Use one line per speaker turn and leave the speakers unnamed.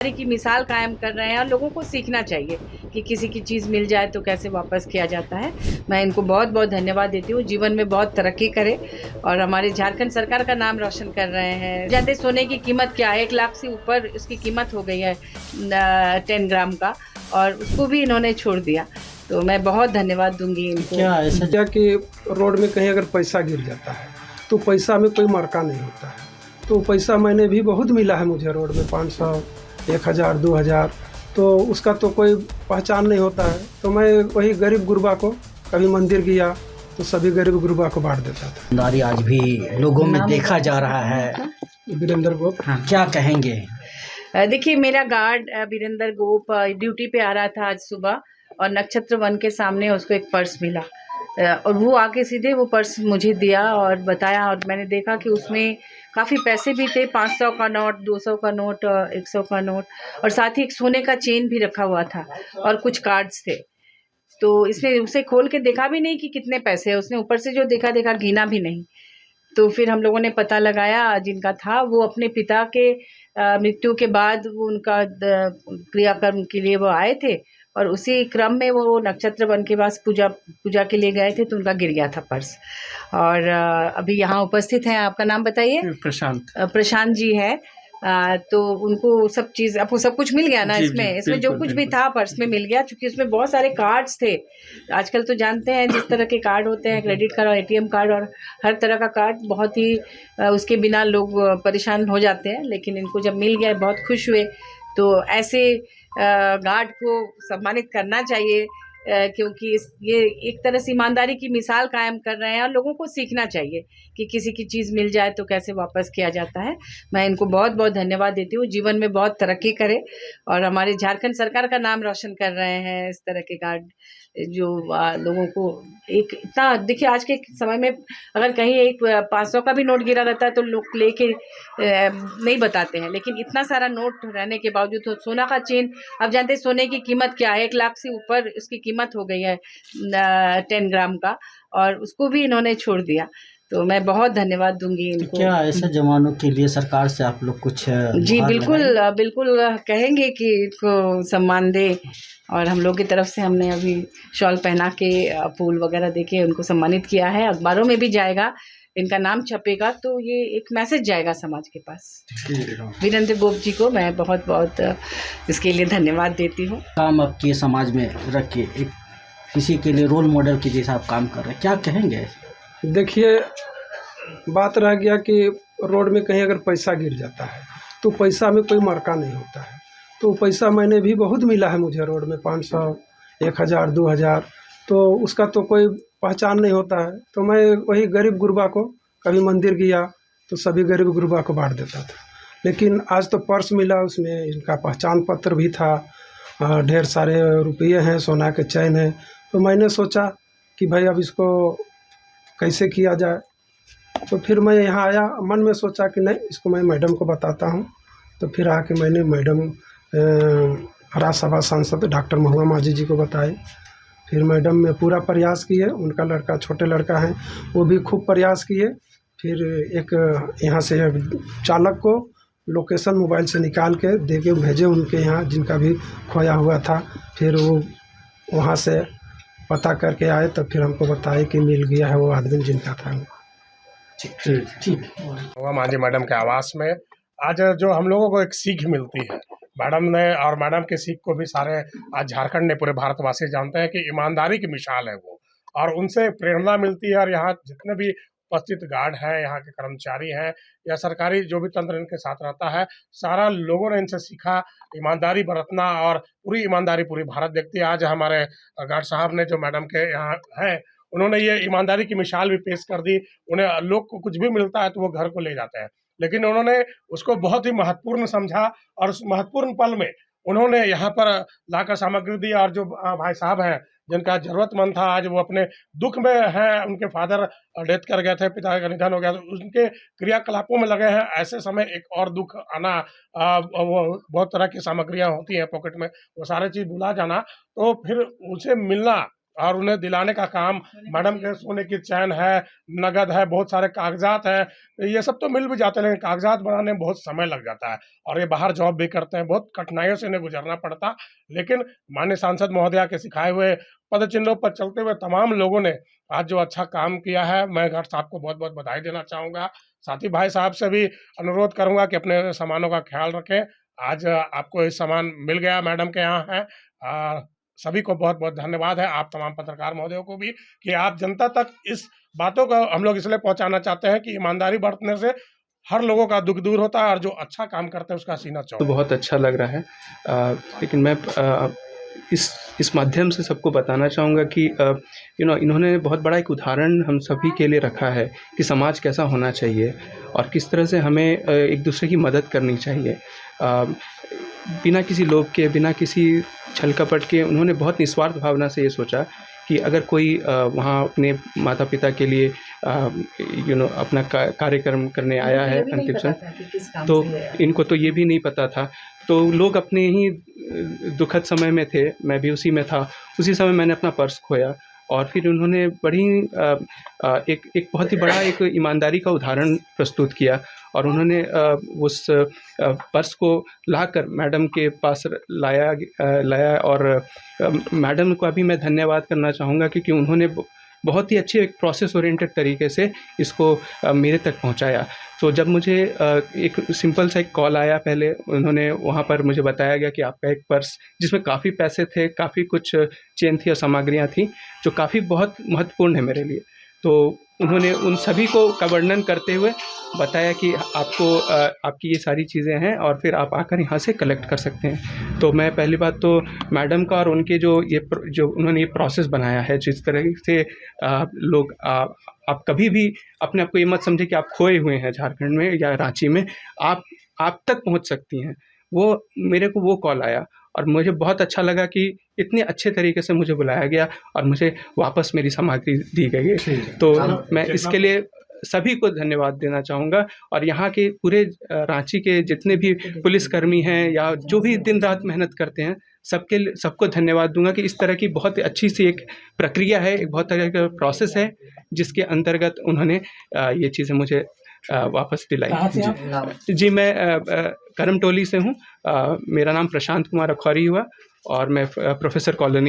की मिसाल कायम कर रहे हैं और लोगों को सीखना चाहिए कि किसी की चीज़ मिल जाए तो कैसे वापस किया जाता है। मैं इनको बहुत बहुत धन्यवाद देती हूँ। जीवन में बहुत तरक्की करें और हमारे झारखंड सरकार का नाम रोशन कर रहे हैं। जानते सोने की कीमत क्या है, 1 लाख से ऊपर इसकी कीमत हो गई है 10 ग्राम का, और उसको भी इन्होंने छोड़ दिया। तो मैं बहुत धन्यवाद दूंगी इनको।
क्या ऐसा
क्या कि रोड में कहीं अगर पैसा गिर जाता है तो पैसा में कोई मरका नहीं होता है। तो पैसा मैंने भी बहुत मिला है मुझे रोड में, 500, 1000, 2000, तो उसका तो कोई पहचान नहीं होता है। तो मैं वही गरीब गुरबा को, कभी मंदिर गया तो सभी गरीब गुरबा को बांट देता था।
ईमानदारी आज भी लोगों में देखा जा रहा है,
वीरेंद्र गोप।
हाँ, क्या कहेंगे?
देखिए, मेरा गार्ड वीरेंद्र गोप ड्यूटी पे आ रहा था आज सुबह, और नक्षत्र वन के सामने उसको एक पर्स मिला, और वो आके सीधे वो पर्स मुझे दिया और बताया, और मैंने देखा कि उसमें काफ़ी पैसे भी थे, 500 का नोट, 200 का नोट, 100 का नोट, और साथ ही एक सोने का चेन भी रखा हुआ था और कुछ कार्ड्स थे। तो इसने उसे खोल के देखा भी नहीं कि कितने पैसे है, उसने ऊपर से जो देखा गिना भी नहीं। तो फिर हम लोगों ने पता लगाया जिनका था, वो अपने पिता के मृत्यु के बाद वो उनका क्रियाकर्म के लिए वो आए थे, और उसी क्रम में वो नक्षत्र वन के पास पूजा के लिए गए थे, तो उनका गिर गया था पर्स। और अभी यहाँ उपस्थित हैं, आपका नाम बताइए? प्रशांत जी है। तो उनको सब चीज़, आपको सब कुछ मिल गया ना? इसमें जो कुछ भी था पर्स में मिल गया, क्योंकि उसमें बहुत सारे कार्ड्स थे। आजकल तो जानते हैं जिस तरह के कार्ड होते हैं, क्रेडिट कार्ड और एटीएम कार्ड और हर तरह का कार्ड, बहुत ही उसके बिना लोग परेशान हो जाते हैं, लेकिन इनको जब मिल गया बहुत खुश हुए। तो ऐसे गार्ड को सम्मानित करना चाहिए, क्योंकि ये एक तरह से ईमानदारी की मिसाल कायम कर रहे हैं और लोगों को सीखना चाहिए कि किसी की चीज़ मिल जाए तो कैसे वापस किया जाता है। मैं इनको बहुत बहुत धन्यवाद देती हूँ। जीवन में बहुत तरक्की करें और हमारे झारखंड सरकार का नाम रोशन कर रहे हैं इस तरह के गार्ड, जो लोगों को एक इतना, देखिए आज के समय में अगर कहीं एक 500 का भी नोट गिरा रहता है तो लोग लेके नहीं बताते हैं, लेकिन इतना सारा नोट रहने के बावजूद तो सोना का चेन, आप जानते हैं सोने की कीमत क्या है, 1 लाख से ऊपर इसकी कीमत हो गई है 10 ग्राम का, और उसको भी इन्होंने छोड़ दिया। तो मैं बहुत धन्यवाद दूंगी इनको।
क्या ऐसे जवानों के लिए सरकार से आप लोग कुछ
जी बिल्कुल कहेंगे कि इनको सम्मान दे, और हम लोग की तरफ से हमने अभी शॉल पहना के फूल वगैरह दे के उनको सम्मानित किया है। अखबारों में भी जाएगा, इनका नाम छपेगा, तो ये एक मैसेज जाएगा समाज के पास। वीरेंद्र गोप जी को मैं बहुत बहुत इसके लिए धन्यवाद देती हूँ।
काम आपके समाज में रख के एक किसी के लिए रोल मॉडल के जैसा आप काम कर रहे हैं, क्या कहेंगे?
देखिए, बात रह गया कि रोड में कहीं अगर पैसा गिर जाता है तो पैसा में कोई मरका नहीं होता है। तो पैसा मैंने भी बहुत मिला है मुझे रोड में, 500, 1000, 2000, तो उसका तो कोई पहचान नहीं होता है। तो मैं वही गरीब गुरबा को, कभी मंदिर गया तो सभी गरीब गुरबा को बांट देता था। लेकिन आज तो पर्स मिला, उसमें इनका पहचान पत्र भी था, ढेर सारे रुपये हैं, सोना के चैन है। तो मैंने सोचा कि भाई अब इसको कैसे किया जाए। तो फिर मैं यहाँ आया, मन में सोचा कि नहीं, इसको मैं मैडम को बताता हूँ। तो फिर आके मैंने मैडम राज्यसभा सांसद डॉक्टर महुआ माझी जी को बताई। फिर मैडम में पूरा प्रयास किए, उनका लड़का, छोटे लड़का है, वो भी खूब प्रयास किए। फिर एक यहाँ से चालक को लोकेशन मोबाइल से निकाल के दे के भेजे उनके यहाँ, जिनका भी खोया हुआ था। फिर वो वहाँ से पता करके आए, तब फिर हमको बताए कि मिल गया है वो आदमी जिनका था।
ठीक।
महुआ माझी मैडम के आवास में आज जो हम लोगों को एक सीख मिलती है, मैडम ने, और मैडम के सीख को भी सारे आज झारखंड ने, पूरे भारतवासी जानते हैं कि ईमानदारी की मिसाल है वो, और उनसे प्रेरणा मिलती है। और यहाँ जितने भी उपस्थित गार्ड हैं, यहाँ के कर्मचारी हैं, या सरकारी जो भी तंत्र इनके साथ रहता है, सारा लोगों ने इनसे सीखा ईमानदारी बरतना, और पूरी ईमानदारी पूरी भारत देखती है। आज हमारे गार्ड साहब ने, जो मैडम के यहाँ हैं, उन्होंने ये ईमानदारी की मिसाल भी पेश कर दी। उन्हें लोग को कुछ भी मिलता है तो वो घर को ले जाते हैं, लेकिन उन्होंने उसको बहुत ही महत्वपूर्ण समझा, और उस महत्वपूर्ण पल में उन्होंने यहाँ पर लाकर सामग्री दी। और जो भाई साहब हैं, जिनका ज़रूरतमंद था, आज वो अपने दुख में हैं, उनके फादर डेथ कर गए थे, पिता का निधन हो गया, तो उनके क्रियाकलापों में लगे हैं। ऐसे समय एक और दुख आना, वो बहुत तरह की सामग्रियाँ होती हैं पॉकेट में, वो सारी चीज़ भुला जाना, तो फिर उनसे मिलना और उन्हें दिलाने का काम मैडम के सोने की चैन है, नगद है, बहुत सारे कागजात हैं, ये सब तो मिल भी जाते हैं, लेकिन कागजात बनाने में बहुत समय लग जाता है और ये बाहर जॉब भी करते हैं, बहुत कठिनाइयों से इन्हें गुजरना पड़ता। लेकिन माननीय सांसद महोदया के सिखाए हुए पद चिन्हों पर चलते हुए तमाम लोगों ने आज जो अच्छा काम किया है, मैं गर्ग साहब को बहुत बहुत बधाई देना चाहूँगा। साथ ही भाई साहब से भी अनुरोध करूँगा कि अपने सामानों का ख्याल रखें। आज आपको ये सामान मिल गया, मैडम के यहाँ है। सभी को बहुत बहुत धन्यवाद है, आप तमाम पत्रकार महोदयों को भी, कि आप जनता तक इस बातों को हम लोग इसलिए पहुंचाना चाहते हैं कि ईमानदारी बरतने से हर लोगों का दुख दूर होता है और जो अच्छा काम करते हैं उसका सीना चौड़ा।
तो बहुत अच्छा लग रहा है, लेकिन मैं इस माध्यम से सबको बताना चाहूँगा कि इन्होंने बहुत बड़ा एक उदाहरण हम सभी के लिए रखा है कि समाज कैसा होना चाहिए और किस तरह से हमें एक दूसरे की मदद करनी चाहिए। बिना किसी लोभ के, बिना किसी छल कपट के उन्होंने बहुत निस्वार्थ भावना से ये सोचा कि अगर कोई वहाँ अपने माता पिता के लिए अपना कार्यक्रम करने आया है अंतिम समय, तो इनको तो ये भी नहीं पता था। तो लोग अपने ही दुखद समय में थे, मैं भी उसी में था। उसी समय मैंने अपना पर्स खोया और फिर उन्होंने बड़ी एक बहुत ही बड़ा एक ईमानदारी का उदाहरण प्रस्तुत किया और उन्होंने उस पर्स को लाकर मैडम के पास लाया और मैडम को अभी मैं धन्यवाद करना चाहूँगा क्योंकि उन्होंने बहुत ही अच्छे एक प्रोसेस ओरिएंटेड तरीके से इसको मेरे तक पहुंचाया। तो जब मुझे एक सिंपल सा एक कॉल आया, पहले उन्होंने वहाँ पर मुझे बताया गया कि आपका एक पर्स जिसमें काफ़ी पैसे थे, काफ़ी कुछ चेन थी और सामग्रियाँ थी जो काफ़ी बहुत महत्वपूर्ण है मेरे लिए। तो उन्होंने उन सभी का वर्णन करते हुए बताया कि आपको आपकी ये सारी चीज़ें हैं और फिर आप आकर यहाँ से कलेक्ट कर सकते हैं। तो मैं पहली बात तो मैडम का और उनके जो उन्होंने ये प्रोसेस बनाया है, जिस तरह से लोग आप कभी भी अपने आप को ये मत समझे कि आप खोए हुए हैं झारखंड में या रांची में, आप तक पहुँच सकती हैं। मेरे को वो कॉल आया और मुझे बहुत अच्छा लगा कि इतने अच्छे तरीके से मुझे बुलाया गया और मुझे वापस मेरी सामग्री दी गई। तो मैं इसके लिए सभी को धन्यवाद देना चाहूँगा और यहाँ के पूरे रांची के जितने भी पुलिसकर्मी हैं या जो भी दिन रात मेहनत करते हैं, सबको धन्यवाद दूंगा कि इस तरह की बहुत अच्छी सी एक प्रक्रिया है, एक बहुत तरह का प्रोसेस है जिसके अंतर्गत उन्होंने ये चीज़ें मुझे वापस दिलाई। जी मैं करमटोली से हूँ, मेरा नाम प्रशांत कुमार अखौरी हुआ और मैं प्रोफेसर कॉलोनी